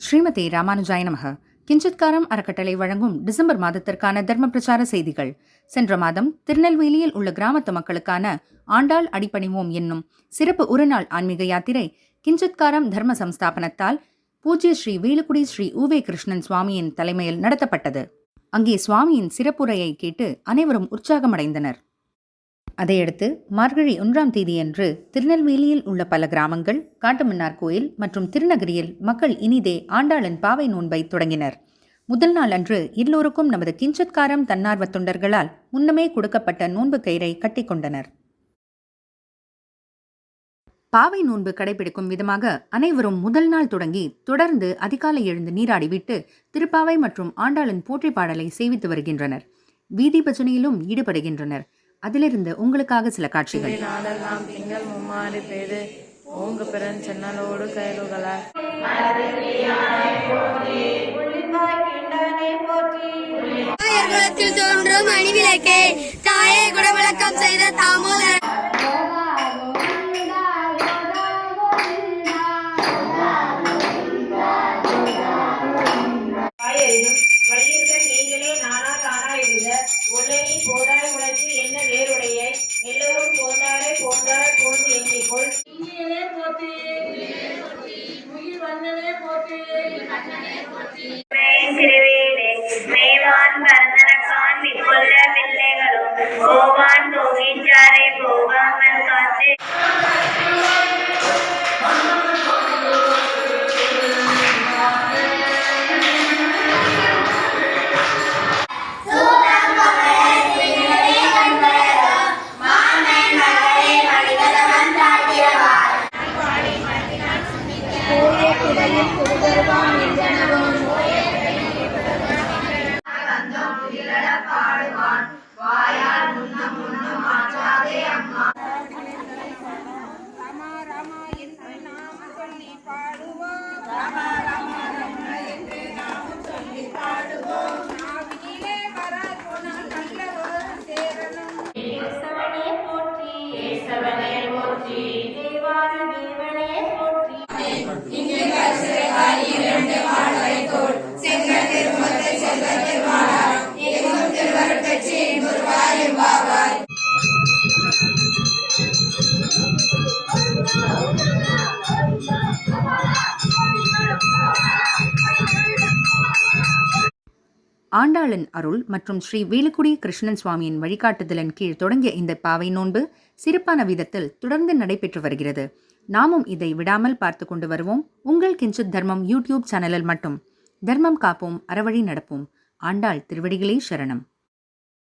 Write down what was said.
ஸ்ரீமதி ராமானுஜாய நமக. கிஞ்சித்காரம் அறக்கட்டளை வழங்கும் டிசம்பர் மாதத்திற்கான தர்ம பிரச்சார செய்திகள். சென்ற மாதம் திருநெல்வேலியில் உள்ள கிராமத்து மக்களுக்கான ஆண்டாள் அடிபணிவோம் என்னும் சிறப்பு ஒருநாள் ஆன்மீக யாத்திரை கிஞ்சித்காரம் தர்ம சம்ஸ்தாபனத்தால் பூஜ்ய ஸ்ரீ வேலுக்குடி ஸ்ரீ உவே கிருஷ்ணன் சுவாமியின் தலைமையில் நடத்தப்பட்டது. அங்கே சுவாமியின் சிறப்புரையை கேட்டு அனைவரும் உற்சாகமடைந்தனர். அதையடுத்து மார்கழி 1ஆம் தேதியன்று திருநெல்வேலியில் உள்ள பல கிராமங்கள், காட்டுமன்னார் கோயில் மற்றும் திருநகரியில் மக்கள் இனிதே ஆண்டாளின் பாவை நோன்பை தொடங்கினர். முதல் நாள் அன்று எல்லோருக்கும் நமது கிஞ்சித்காரம் தன்னார்வ தொண்டர்களால் முன்னமே கொடுக்கப்பட்ட நோன்பு கயிறை கட்டிக்கொண்டனர். பாவை நோன்பு கடைபிடிக்கும் விதமாக அனைவரும் முதல் நாள் தொடங்கி தொடர்ந்து அதிகாலை எழுந்து நீராடிவிட்டு திருப்பாவை மற்றும் ஆண்டாளின் போற்றி பாடலை சேவித்து வருகின்றனர். வீதி பஜனையிலும் ஈடுபடுகின்றனர். அதிலிருந்து உங்களுக்காக சில காட்சிகள். நாளெல்லாம் திங்கள் மும்மாறி பெய்து ஓங்கு பிறன் சென்னலோடு கயலுகளார் தோன்றும் அணிவிளக்கே தாயே குடவிளக்கம் செய்த தாமோதர நீங்களே நானா தானா எழுத உலகி போதாய் உழைத்து என்ன வேறுடைய எல்லோரும் போந்தாரே போந்தாரே போந்து எண்ணிக்கொள் இங்கே போற்றி உயிர் வண்ணனே போற்றி திருவேலே மேவான் பரதனக்கான் மிக்கொள்ள பிள்ளைகளும் போவான் போகின்றாரே போகாமல் காத்து ஆண்டாளின் அருள் மற்றும் ஸ்ரீ வேலுக்குடி கிருஷ்ணன் சுவாமியின் வழிகாட்டுதலின் கீழ் தொடங்கிய இந்த பாவை நோன்பு சிறப்பான விதத்தில் தொடர்ந்து நடைபெற்று வருகிறது. நாமும் இதை விடாமல் பார்த்து கொண்டு வருவோம். உங்கள் கிஞ்சித் தர்மம் யூடியூப் சேனலில் மட்டும். தர்மம் காப்போம், அறவழி நடப்போம். ஆண்டாள் திருவடிகளே சரணம்.